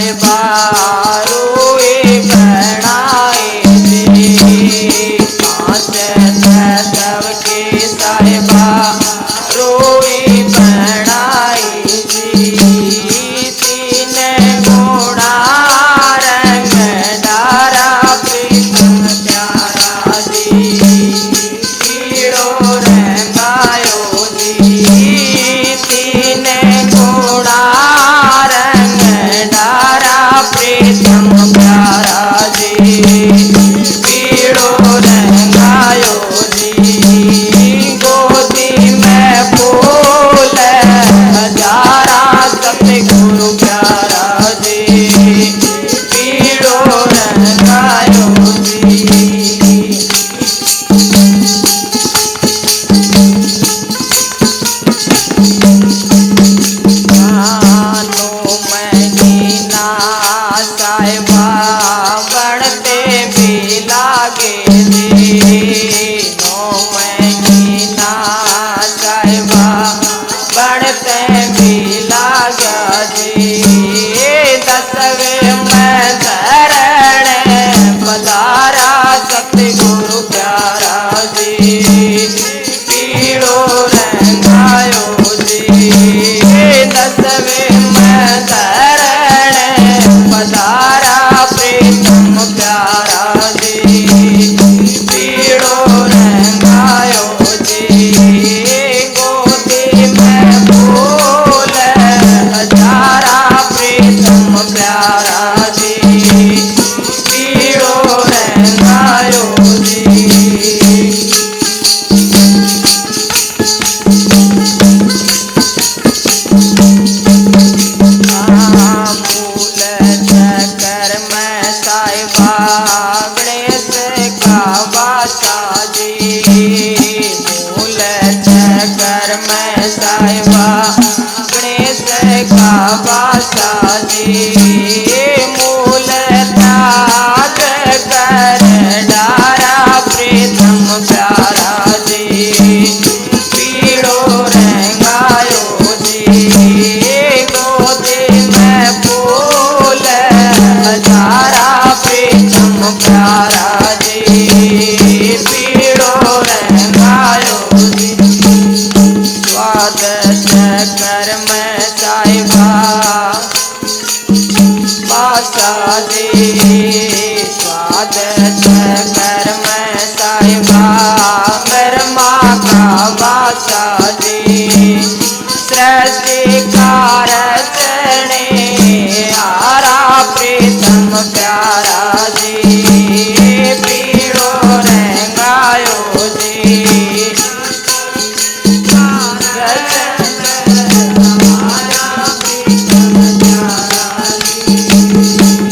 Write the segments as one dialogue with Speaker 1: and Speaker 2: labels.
Speaker 1: साहिबा रोए बनाए जी। पाँच सबके साहिबा रोए बनाए जी। तीन घोड़ा रंग डारा प्रीतम प्यारा जी। पीड़ो रंगायो जी। तीन घोड़ा रंग डारा प्रीतम प्यारा जी। पीड़ो रंगायो जी। गोदी में फूल हजारा सतगुरु प्यारा जी। पीड़ो रंगायो जी। महीना साहिबा बढ़ते भी लागे जी। 9 महीना साहिबा बढ़ते भी लागा जी। 10वें में धरण पधारा सतगुरु प्यारा जी। पीड़ो रंगायो जी। 10वें में धरण पधारा प्रीतम प्यारा जी। पीड़ो रंगायो जी। गोदी में फूल हजारा प्रीतम प्यारा जी। पीड़ो रंगायो जी। मूल चक्कर में साहिबा गणेश का वासा जी। मूल चक्कर में साहिबा गणेश का वासा जी। मूल त्याग कर डारा प्रीतम प्यारा जी। पीड़ो रंगायो जी। गोदी में फूल हजारा प्रीतम प्यारा जी। पीड़ो रंगायो जी। स्वाद चक्कर में साहिबा बासा जी। स्वाद चक्कर में साहिबा मरमा का वासा जी। सृष्टि का रचने आरा प्रीतम प्यारा जी। पीड़ो रंगायो जी।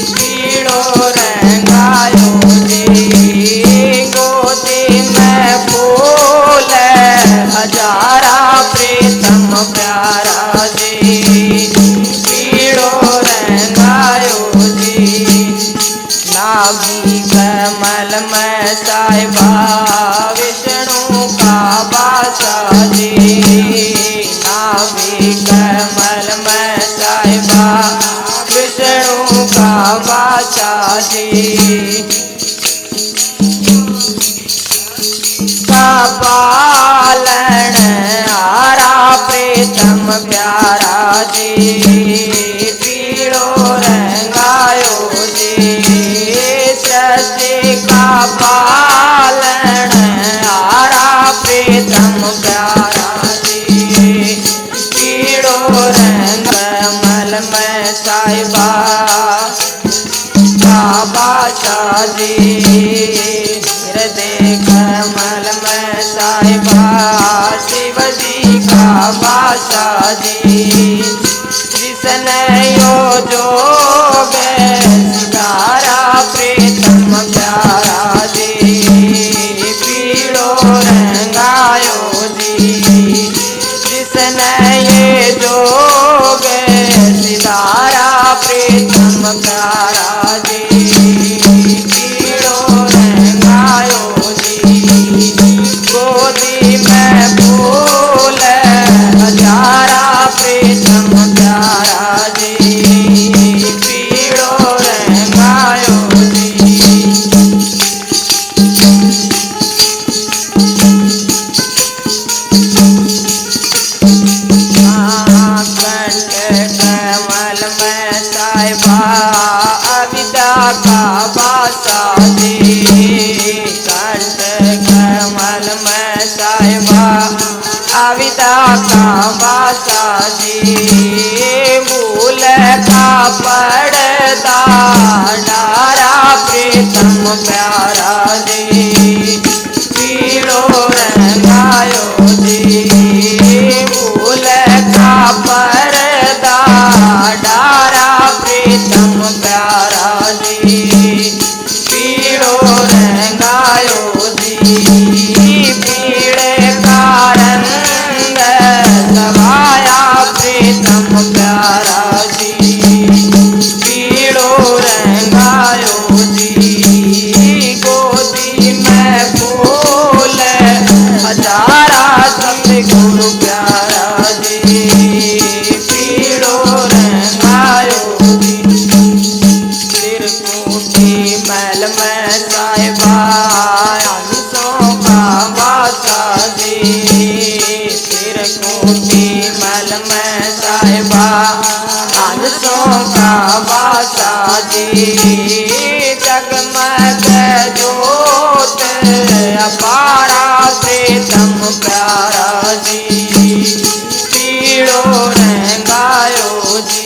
Speaker 1: पीड़ो रंगायो जी। गोदी में फूल हजारा प्रीतम प्यारा जी। पीड़ो रंगायो जी। नाभि कमल में साहिबा विष्णु का वासा जी। नाभि कमल में साहिबा विष्णु का वासा जी। पालन आरा प्रीतम प्यारा जी। पीड़ो रंगायो जी। सृष्टि का पालन आरा प्रीतम प्यारा जी। पीड़ो रंग कमल में साहिबा बाबा जी। हृदय कमल में साहिबा शिव जी का वासा जी। जिसने यो जोग सितारा प्रीतम प्यारा जी। पीड़ो रंगायो जी। जिसने ये जोग सितारा प्रीतम प्यारा जी। पीड़ो रंगायो जी। गोदी में फूल हजारा प्रीतम प्यारा जी। साहिबा अविदा का बासा जी कंठ कमल में साहिबा अविदा का बासा जी मूल का पड़दा डारा प्रीतम प्यारा जी पीड़ो रंगायो जी मूल का पर्दा डारा प्रीतम प्यारा जी पीड़ो रंगायो जी पीड़े का रंग सवाया प्रीतम प्यारा जी पीड़ो रंगायो जी गोदी में फूल हजारा सतगुरु प्यारा जी पीड़ो रंगायो जी त्रिकुटी महल में साहिबा हंसों का बासा जी त्रिकुटी महल में साहिबा हंसों का बासा जी जगमग जोत अपारा प्रीतम प्यारा जी पीड़ो रंगायो जी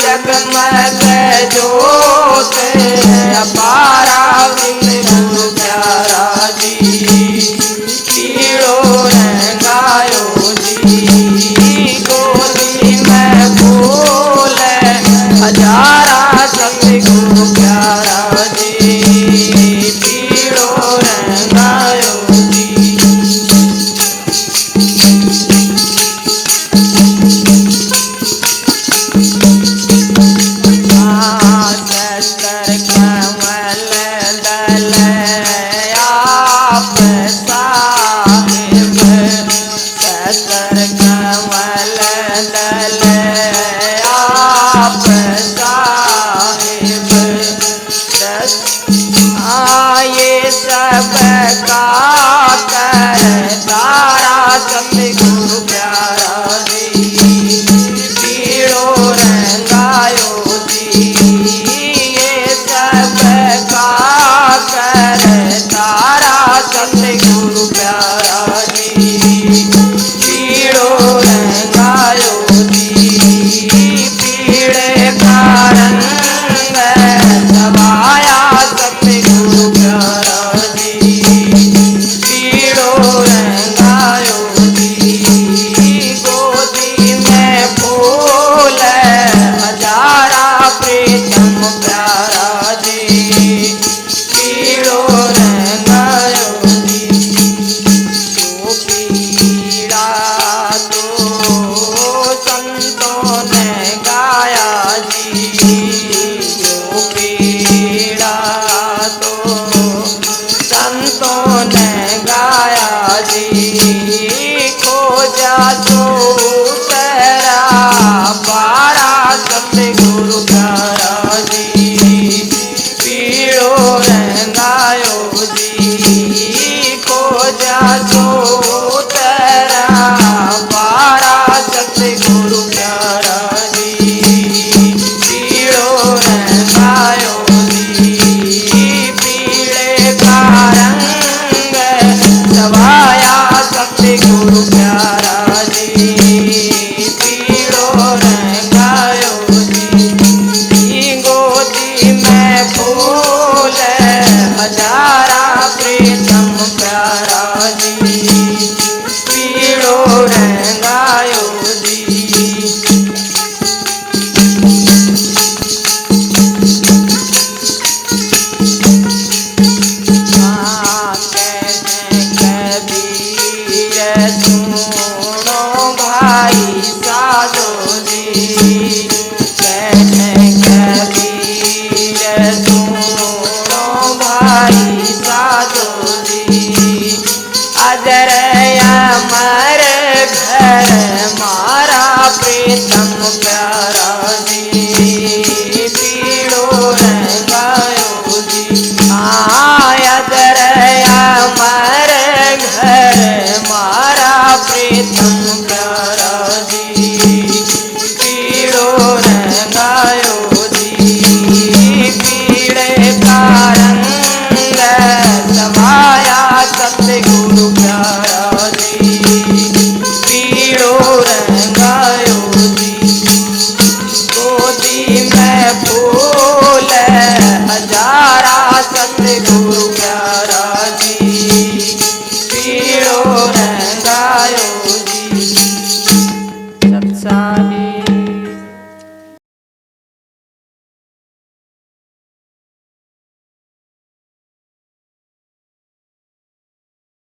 Speaker 1: जगमग जोत अपारा प्रीतम प्यारा जी पीड़ो रंगायो जी गोदी में फूल हजारा सतगुरु प्यारा जी पीड़ो रंगायो जी शस्त्र कमल दल आप साहिब शस्त्र कमल दल आप साहिब ये सब का कर तारा सतगुरु प्यारा जी पीड़ो रंगायो जी ये सब का कर तारा सतगुरु प्यारा जी पीड़ो रंगायो जी पीड़े का रंग सवाया सतगुरु प्यारा जी पीड़ो रंगायो जी गोदी में फूल हजारा प्रीतम प्यारा जी पीड़ो रंगायो जी जो पीड़ा तो संतों ने गाया जी जो पीड़ा तो संतों ने गाया जी खोजा तो तेरा पारा सतगुरु प्यारा